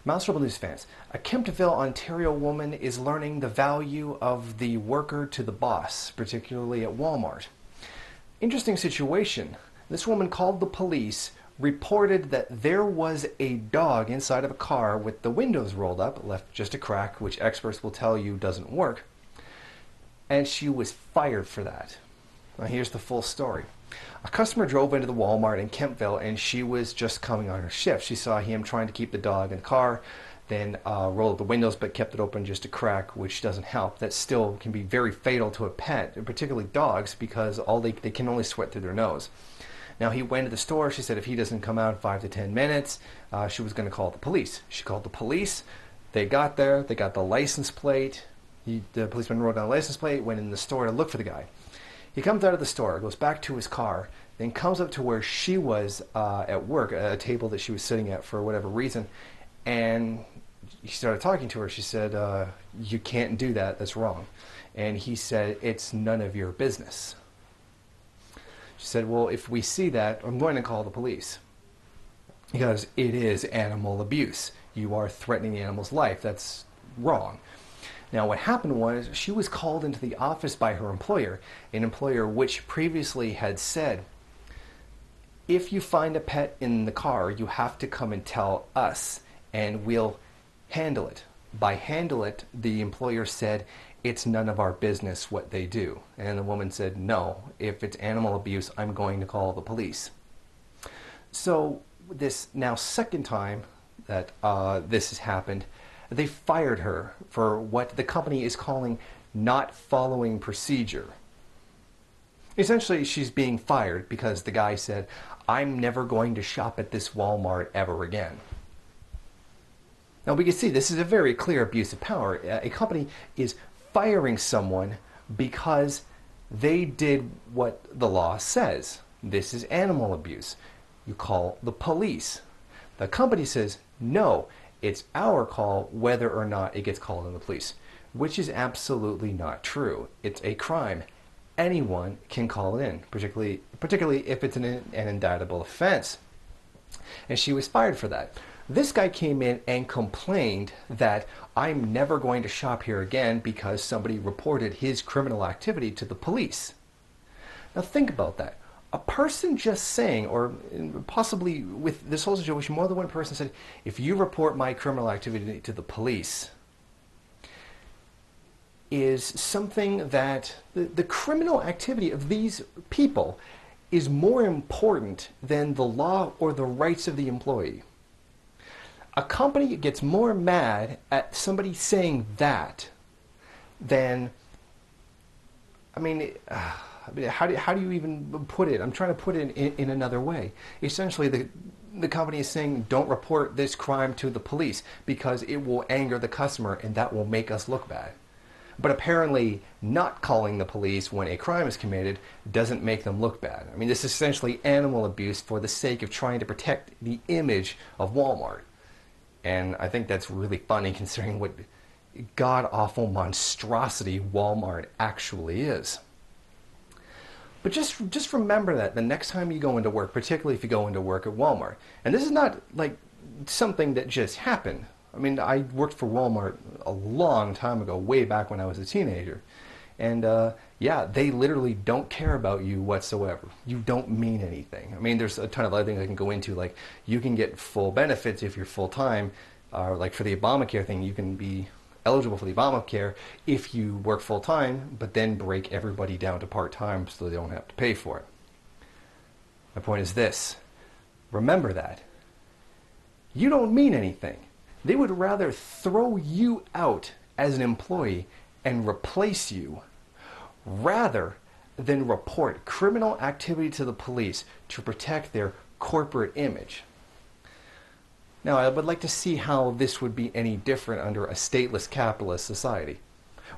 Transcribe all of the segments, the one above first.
Mouse Rebel News fans, a Kemptville, Ontario woman is learning the value of the worker to the boss, particularly at Wal Mart. Interesting situation. This woman called the police, reported that there was a dog inside of a car with the windows rolled up, left just a crack, which experts will tell you doesn't work, and she was fired for that. Now here's the full story. A customer drove into the Walmart in Kemptville and she was just coming on her shift. She saw him trying to keep the dog in the car, then rolled the windows but kept it open just a crack, which doesn't help. That still can be very fatal to a pet, and particularly dogs, because they can only sweat through their nose. Now he went to the store. She said if he doesn't come out in 5 to 10 minutes, she was going to call the police. She called the police. They got there. They got the license plate. The policeman wrote down the license plate, went in the store to look for the guy. He comes out of the store, goes back to his car, then comes up to where she was at work, a table that she was sitting at for whatever reason, and he started talking to her. She said, you can't do that, that's wrong. And he said, it's none of your business. She said, well, if we see that, I'm going to call the police. He goes, it is animal abuse. You are threatening the animal's life, that's wrong. Now what happened was she was called into the office by her employer, an employer which previously had said, if you find a pet in the car, you have to come and tell us and we'll handle it. By handle it, the employer said, it's none of our business what they do. And the woman said, no, if it's animal abuse, I'm going to call the police. So this now second time that this has happened, they fired her for what the company is calling not following procedure. Essentially, she's being fired because the guy said, I'm never going to shop at this Walmart ever again. Now we can see this is a very clear abuse of power. A company is firing someone because they did what the law says. This is animal abuse. You call the police. The company says, no, it's our call whether or not it gets called in the police, which is absolutely not true. It's a crime. Anyone can call it in, particularly if it's an indictable offense. And she was fired for that. This guy came in and complained that I'm never going to shop here again because somebody reported his criminal activity to the police. Now think about that. A person just saying, or possibly with this whole situation, more than one person said, if you report my criminal activity to the police, is something that the criminal activity of these people is more important than the law or the rights of the employee. A company gets more mad at somebody saying that than, how do you even put it? I'm trying to put it in another way. Essentially, the company is saying, don't report this crime to the police because it will anger the customer and that will make us look bad. But apparently, not calling the police when a crime is committed doesn't make them look bad. I mean, this is essentially animal abuse for the sake of trying to protect the image of Walmart. And I think that's really funny considering what god-awful monstrosity Walmart actually is. But just remember that the next time you go into work, particularly if you go into work at Walmart, and this is not like something that just happened. I mean, I worked for Walmart a long time ago, way back when I was a teenager. And yeah, they literally don't care about you whatsoever. You don't mean anything. I mean, there's a ton of other things I can go into, like you can get full benefits if you're full-time, like for the Obamacare thing, you can be eligible for the Obamacare if you work full-time, but then break everybody down to part-time so they don't have to pay for it. My point is this. Remember that. You don't mean anything. They would rather throw you out as an employee and replace you rather than report criminal activity to the police to protect their corporate image. Now, I would like to see how this would be any different under a stateless capitalist society.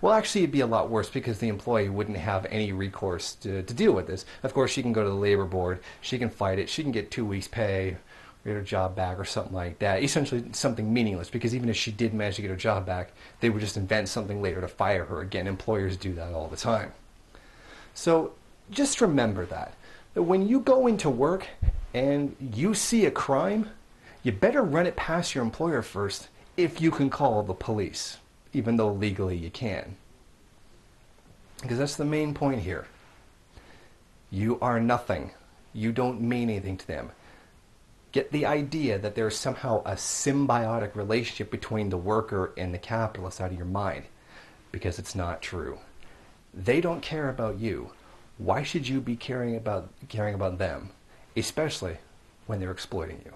Well, actually, it'd be a lot worse because the employee wouldn't have any recourse to deal with this. Of course, she can go to the labor board, she can fight it, she can get 2 weeks' pay, get her job back or something like that. Essentially something meaningless, because even if she did manage to get her job back, they would just invent something later to fire her. Again, employers do that all the time. So just remember that when you go into work and you see a crime, you better run it past your employer first if you can call the police, even though legally you can. Because that's the main point here. You are nothing. You don't mean anything to them. Get the idea that there's somehow a symbiotic relationship between the worker and the capitalist out of your mind, because it's not true. They don't care about you. Why should you be caring about them, especially when they're exploiting you?